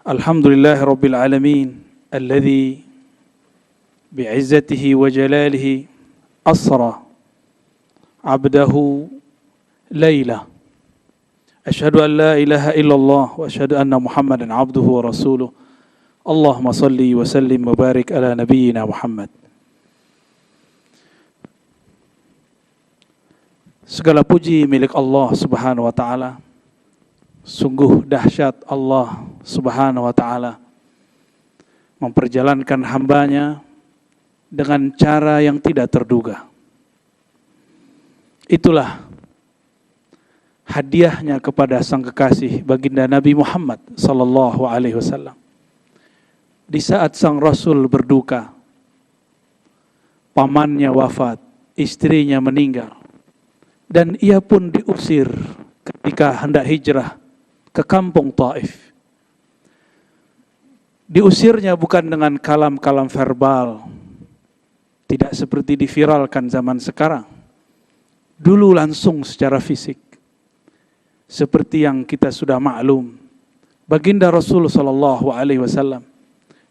Alhamdulillahi Rabbil Alamin alladhi bi'izzatihi wa jalalihi asra abdahu layla. Ashhadu an la ilaha illallah wa ashhadu anna Muhammadan abduhu wa rasuluh. Allahumma salli wa sallim wa barik ala nabiyyina Muhammad. Segala puji milik Allah Subhanahu wa taala. Sungguh dahsyat Allah Subhanahu wa ta'ala memperjalankan hambanya dengan cara yang tidak terduga. Itulah hadiahnya kepada sang kekasih baginda Nabi Muhammad sallallahu alaihi wasallam. Di saat sang Rasul berduka, pamannya wafat, istrinya meninggal, dan ia pun diusir ketika hendak hijrah ke kampung Taif. Diusirnya bukan dengan kalam-kalam verbal, tidak seperti diviralkan zaman sekarang. Dulu langsung secara fisik. Seperti yang kita sudah maklum, baginda Rasul sallallahu alaihi wasallam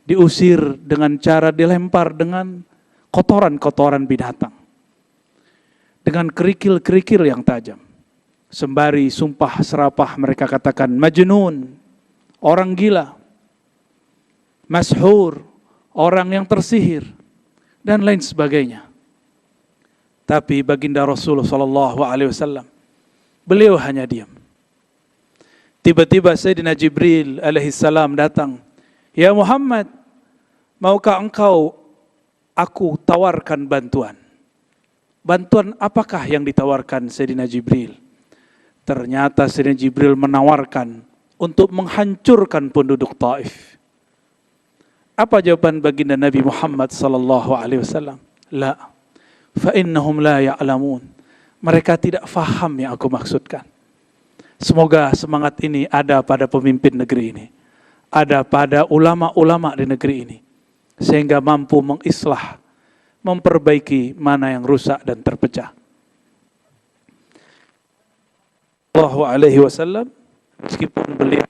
diusir dengan cara dilempar dengan kotoran-kotoran binatang, dengan kerikil-kerikil yang tajam. Sembari sumpah serapah mereka katakan majnun, orang gila, mashhur, orang yang tersihir, dan lain sebagainya. Tapi baginda Rasulullah SAW, beliau hanya diam. Tiba-tiba Sayyidina Jibril alaihissalam datang. Ya Muhammad, maukah engkau aku tawarkan bantuan? Bantuan apakah yang ditawarkan Sayyidina Jibril? Ternyata Sayyidina Jibril menawarkan untuk menghancurkan penduduk Taif. Apa jawaban baginda Nabi Muhammad sallallahu alaihi wasallam? La, fa innahum la ya'lamun. Mereka tidak faham yang aku maksudkan. Semoga semangat ini ada pada pemimpin negeri ini, ada pada ulama-ulama di negeri ini, sehingga mampu mengislah, memperbaiki mana yang rusak dan terpecah. Sallallahu alaihi wasallam, meskipun beliau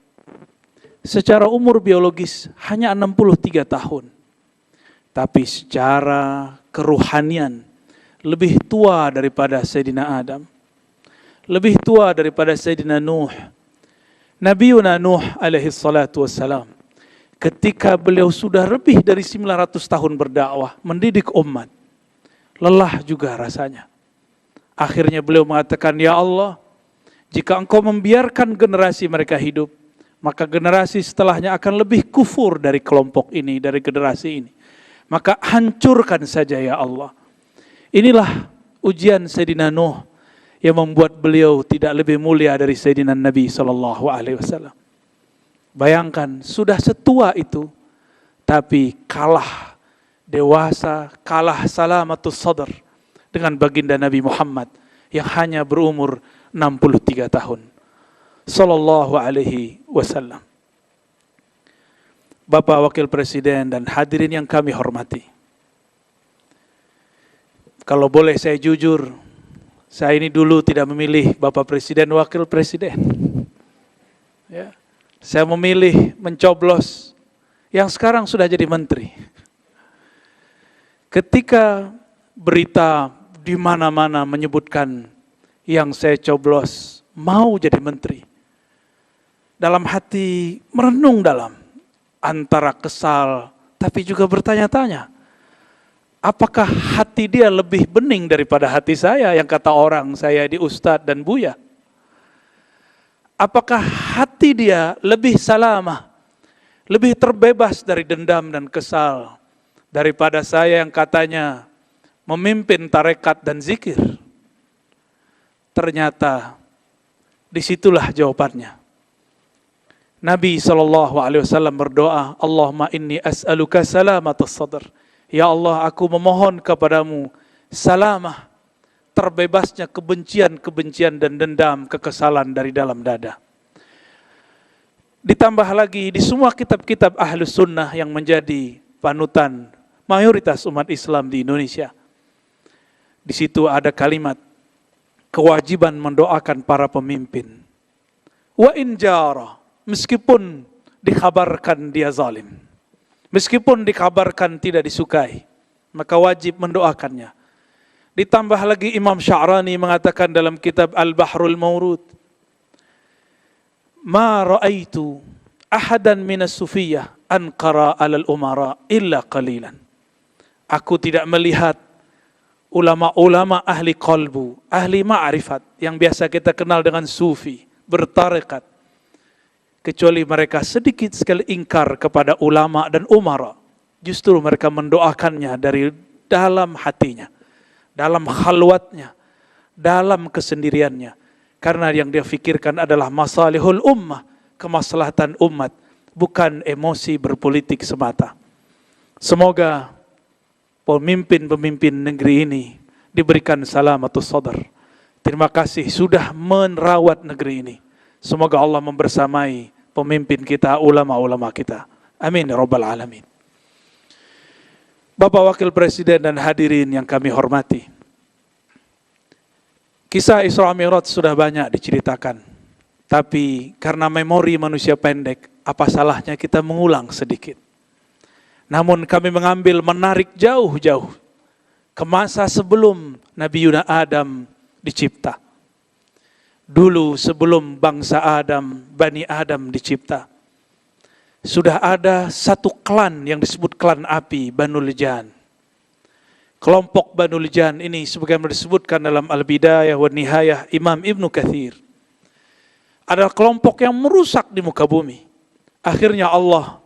secara umur biologis hanya 63 tahun, tapi secara keruhanian lebih tua daripada Sayyidina Adam, lebih tua daripada Sayyidina Nuh. Nabiuna Nuh alaihi salatu wassalam, ketika beliau sudah lebih dari 900 tahun berdakwah, mendidik umat, lelah juga rasanya. Akhirnya beliau mengatakan, ya Allah, jika engkau membiarkan generasi mereka hidup, maka generasi setelahnya akan lebih kufur dari kelompok ini, dari generasi ini. Maka hancurkan saja ya Allah. Inilah ujian Sayyidina Nuh yang membuat beliau tidak lebih mulia dari Sayyidina Nabi SAW. Bayangkan, sudah setua itu, tapi kalah dewasa, kalah salamatus sadr dengan baginda Nabi Muhammad yang hanya berumur 63 tahun. Sallallahu alaihi wasallam. Bapak Wakil Presiden dan hadirin yang kami hormati. Kalau boleh saya jujur, saya ini dulu tidak memilih Bapak Presiden, Wakil Presiden. Ya. Saya memilih mencoblos yang sekarang sudah jadi menteri. Ketika berita di mana-mana menyebutkan yang saya coblos mau jadi menteri, dalam hati merenung dalam, antara kesal tapi juga bertanya-tanya, apakah hati dia lebih bening daripada hati saya yang kata orang saya di Ustadz dan Buya? Apakah hati dia lebih salamah, lebih terbebas dari dendam dan kesal daripada saya yang katanya memimpin tarekat dan zikir? Ternyata disitulah jawabannya. Nabi SAW berdoa, Allahumma inni as'aluka salamatus sadr. Ya Allah, aku memohon kepadamu salamah, terbebasnya kebencian-kebencian dan dendam, kekesalan dari dalam dada. Ditambah lagi di semua kitab-kitab Ahlus Sunnah yang menjadi panutan mayoritas umat Islam di Indonesia. Di situ ada kalimat kewajiban mendoakan para pemimpin. Wa in jara, meskipun dikabarkan dia zalim. Meskipun dikabarkan tidak disukai, maka wajib mendoakannya. Ditambah lagi Imam Sya'rani mengatakan dalam kitab Al-Bahrul Mawrud, ma ra'aitu ahadan minas sufiyah anqara alal umara illa qalilan. Aku tidak melihat ulama-ulama ahli qalbu, ahli ma'rifat, yang biasa kita kenal dengan sufi, bertarekat, kecuali mereka sedikit sekali ingkar kepada ulama dan umara. Justru mereka mendoakannya dari dalam hatinya, dalam khalwatnya, dalam kesendiriannya. Karena yang dia fikirkan adalah masalihul ummah, kemaslahatan umat, bukan emosi berpolitik semata. Semoga pemimpin-pemimpin negeri ini diberikan salamatus sadar. Terima kasih sudah merawat negeri ini. Semoga Allah membersamai pemimpin kita, ulama-ulama kita. Amin ya rabbal alamin. Bapak Wakil Presiden dan hadirin yang kami hormati, kisah Isra Mi'raj sudah banyak diceritakan. Tapi karena memori manusia pendek, apa salahnya kita mengulang sedikit. Namun kami menarik jauh-jauh ke masa sebelum Nabi Yuna Adam dicipta. Dulu sebelum bangsa Adam, Bani Adam dicipta, sudah ada satu klan yang disebut klan api, Banul Jan. Kelompok Banul Jan ini sebagaimana disebutkan dalam Al-Bidayah wa Nihayah Imam Ibnu Katsir, adalah kelompok yang merusak di muka bumi. Akhirnya Allah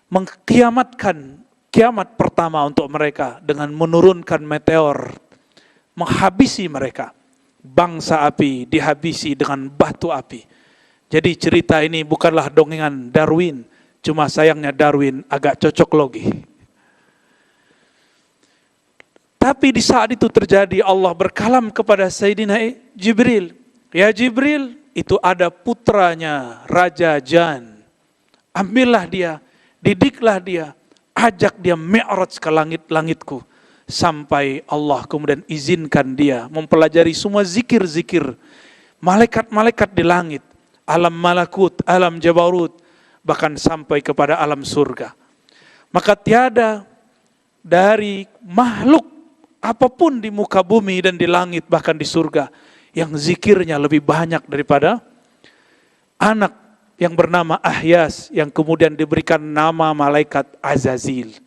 mengkiamatkan kiamat pertama untuk mereka dengan menurunkan meteor, menghabisi mereka. Bangsa api dihabisi dengan batu api. Jadi cerita ini bukanlah dongengan Darwin, cuma sayangnya Darwin agak cocok logi. Tapi di saat itu terjadi, Allah berkalam kepada Sayyidina Jibril. Ya Jibril, itu ada putranya Raja Jan. Ambillah dia, didiklah dia, ajak dia mi'raj ke langit-langitku. Sampai Allah kemudian izinkan dia mempelajari semua zikir-zikir malaikat-malaikat di langit, alam malakut, alam jabarut, bahkan sampai kepada alam surga. Maka tiada dari makhluk apapun di muka bumi dan di langit, bahkan di surga, yang zikirnya lebih banyak daripada anak yang bernama Ahyas, yang kemudian diberikan nama malaikat Azazil.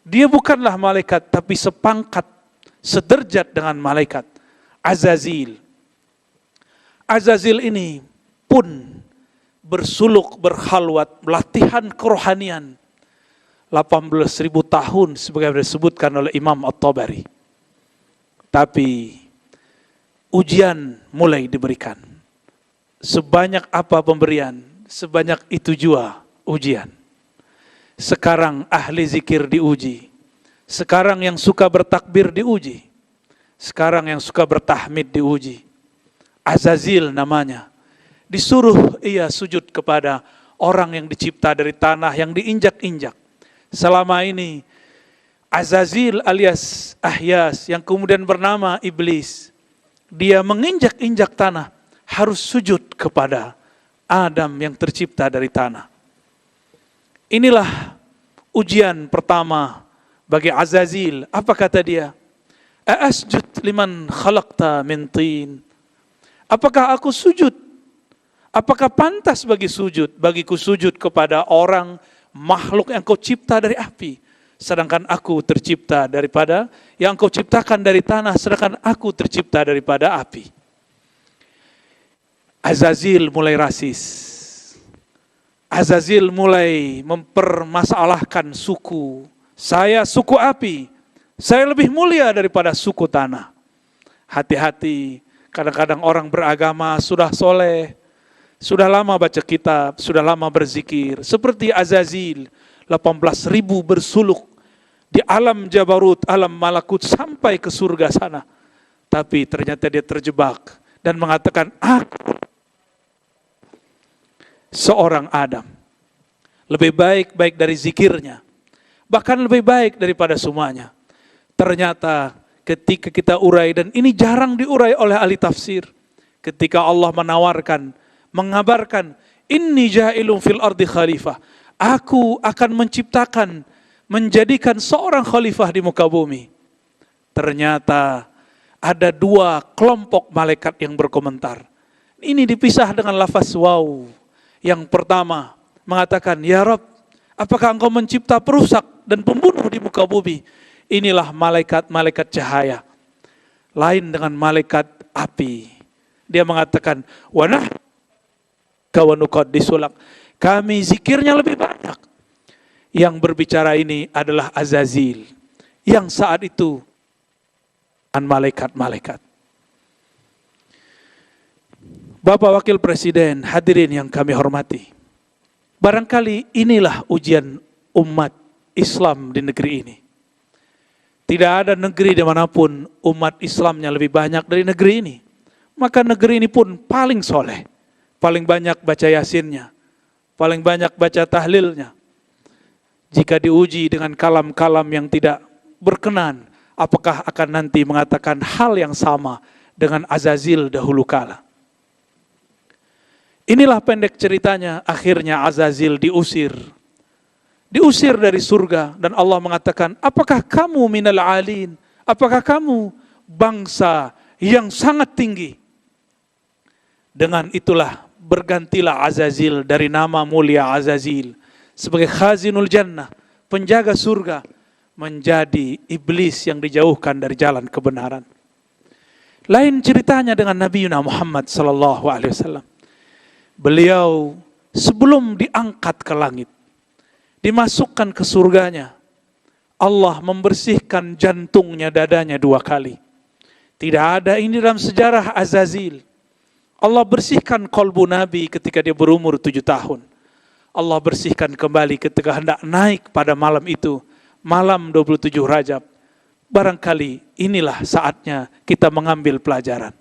Dia bukanlah malaikat, tapi sepangkat, sederjat dengan malaikat Azazil. Azazil ini pun bersuluk, berkhalwat, latihan kerohanian 18.000 tahun sebagaimana disebutkan oleh Imam At-Tabari. Tapi ujian mulai diberikan. Sebanyak apa pemberian, sebanyak itu jua ujian. Sekarang ahli zikir diuji. Sekarang yang suka bertakbir diuji. Sekarang yang suka bertahmid diuji. Azazil namanya. Disuruh ia sujud kepada orang yang dicipta dari tanah yang diinjak-injak. Selama ini Azazil alias Ahyas yang kemudian bernama Iblis, dia menginjak-injak tanah, harus sujud kepada Adam yang tercipta dari tanah. Inilah ujian pertama bagi Azazil. Apa kata dia? Asjud liman khalaqta min tin. Apakah aku sujud? Apakah pantas bagiku sujud kepada orang makhluk yang kau cipta dari api, sedangkan aku tercipta daripada yang kau ciptakan dari tanah, sedangkan aku tercipta daripada api. Azazil mulai rasis. Azazil mulai mempermasalahkan suku. Saya suku api, saya lebih mulia daripada suku tanah. Hati-hati, kadang-kadang orang beragama sudah soleh, sudah lama baca kitab, sudah lama berzikir. Seperti Azazil, 18.000 bersuluk di alam jabarut, alam malakut sampai ke surga sana. Tapi ternyata dia terjebak dan mengatakan, aku seorang Adam. Lebih baik dari zikirnya. Bahkan lebih baik daripada semuanya. Ternyata ketika kita urai, dan ini jarang diurai oleh ahli tafsir. Ketika Allah menawarkan, mengabarkan, inni ja'ilun fil ardi khalifah. aku akan menciptakan, menjadikan seorang khalifah di muka bumi. Ternyata ada dua kelompok malaikat yang berkomentar. Ini dipisah dengan lafaz waw. Yang pertama mengatakan, ya Rabb, apakah engkau mencipta perusak dan pembunuh di muka bumi? Inilah malaikat-malaikat cahaya. Lain dengan malaikat api. Dia mengatakan, wanah kawanukad disulak. Kami zikirnya lebih banyak. Yang berbicara ini adalah Azazil. Yang saat itu malaikat-malaikat. Bapak Wakil Presiden, hadirin yang kami hormati. Barangkali inilah ujian umat Islam di negeri ini. Tidak ada negeri dimanapun umat Islamnya lebih banyak dari negeri ini. Maka negeri ini pun paling soleh. Paling banyak baca yasinnya. Paling banyak baca tahlilnya. Jika diuji dengan kalam-kalam yang tidak berkenan, apakah akan nanti mengatakan hal yang sama dengan Azazil dahulu kala? Inilah pendek ceritanya, akhirnya Azazil diusir. Diusir dari surga dan Allah mengatakan, apakah kamu minal alin? Apakah kamu bangsa yang sangat tinggi? Dengan itulah bergantilah Azazil dari nama mulia Azazil sebagai khazinul jannah, penjaga surga, menjadi iblis yang dijauhkan dari jalan kebenaran. Lain ceritanya dengan Nabi Muhammad sallallahu alaihi wasallam. Beliau sebelum diangkat ke langit, dimasukkan ke surganya, Allah membersihkan jantungnya, dadanya 2 kali. Tidak ada ini dalam sejarah Azazil. Allah bersihkan kolbu Nabi ketika dia berumur 7 tahun. Allah bersihkan kembali ketika hendak naik pada malam itu, malam 27 Rajab. Barangkali inilah saatnya kita mengambil pelajaran.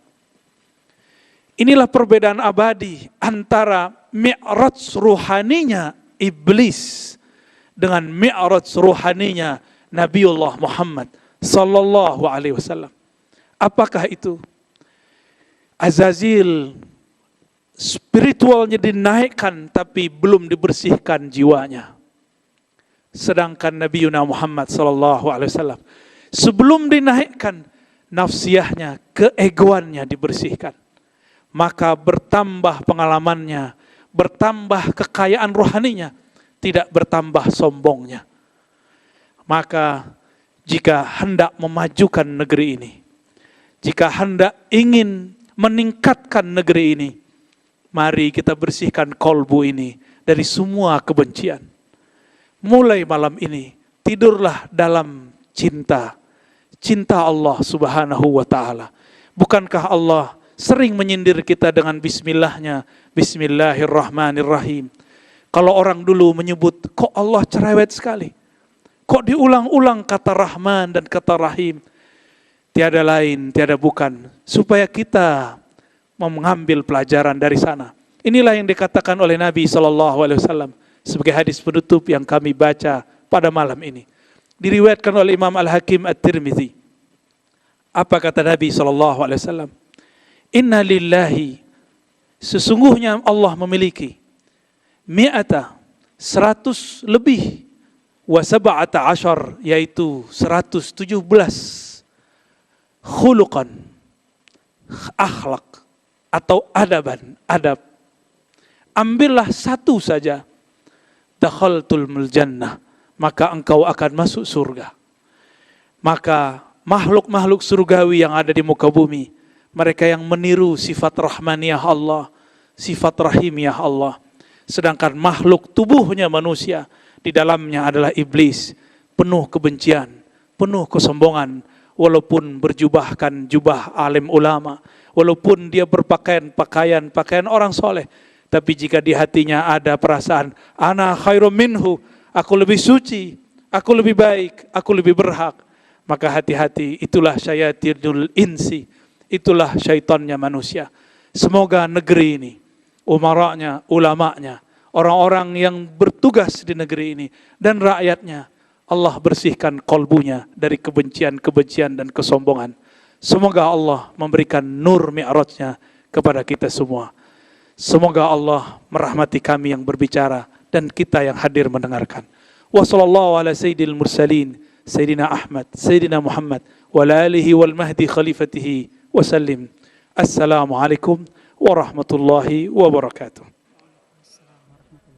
Inilah perbedaan abadi antara mi'raj ruhaninya iblis dengan mi'raj ruhaninya Nabiullah Muhammad sallallahu alaihi wasallam. Apakah itu? Azazil spiritualnya dinaikkan tapi belum dibersihkan jiwanya. Sedangkan Nabi Muhammad sallallahu alaihi wasallam sebelum dinaikkan, nafsiyahnya, keegoannya dibersihkan. Maka bertambah pengalamannya, bertambah kekayaan rohaninya, tidak bertambah sombongnya. Maka jika hendak memajukan negeri ini, jika hendak ingin meningkatkan negeri ini, mari kita bersihkan kolbu ini dari semua kebencian. Mulai malam ini, tidurlah dalam cinta Allah subhanahu wa ta'ala. Bukankah Allah sering menyindir kita dengan bismillahnya, bismillahirrahmanirrahim. Kalau orang dulu menyebut, kok Allah cerewet sekali, kok diulang-ulang kata Rahman dan kata Rahim. Tiada lain, tiada bukan, supaya kita mengambil pelajaran dari sana. Inilah yang dikatakan oleh Nabi SAW sebagai hadis penutup yang kami baca pada malam ini. Diriwayatkan oleh Imam Al-Hakim At-Tirmidzi. Apa kata Nabi SAW? Inna lillahi, sesungguhnya Allah memiliki 100 lebih, wa sab'ata asyar, yaitu 117 khuluqan, akhlak atau adab. Ambillah satu saja, dakhaltul jannah, maka engkau akan masuk surga. Maka makhluk-makhluk surgawi yang ada di muka bumi, mereka yang meniru sifat rahmaniyah Allah, sifat rahimiyah Allah. Sedangkan makhluk tubuhnya manusia, di dalamnya adalah iblis, penuh kebencian, penuh kesombongan, walaupun berjubahkan jubah alim ulama, walaupun dia berpakaian pakaian orang soleh, tapi jika di hatinya ada perasaan ana khairum minhu, aku lebih suci, aku lebih baik, aku lebih berhak, maka hati-hati, itulah syayatinul insi, itulah syaitannya manusia. Semoga negeri ini, umaranya, ulamanya, orang-orang yang bertugas di negeri ini dan rakyatnya, Allah bersihkan kolbunya dari kebencian-kebencian dan kesombongan. Semoga Allah memberikan nur mi'rajnya kepada kita semua. Semoga Allah merahmati kami yang berbicara dan kita yang hadir mendengarkan. Wa sallallahu ala sayyidil mursalin, Sayyidina Ahmad, Sayyidina Muhammad, wa ala alihi wal mahdi khalifatihi wa sallim. Assalamualaikum warahmatullahi wabarakatuh.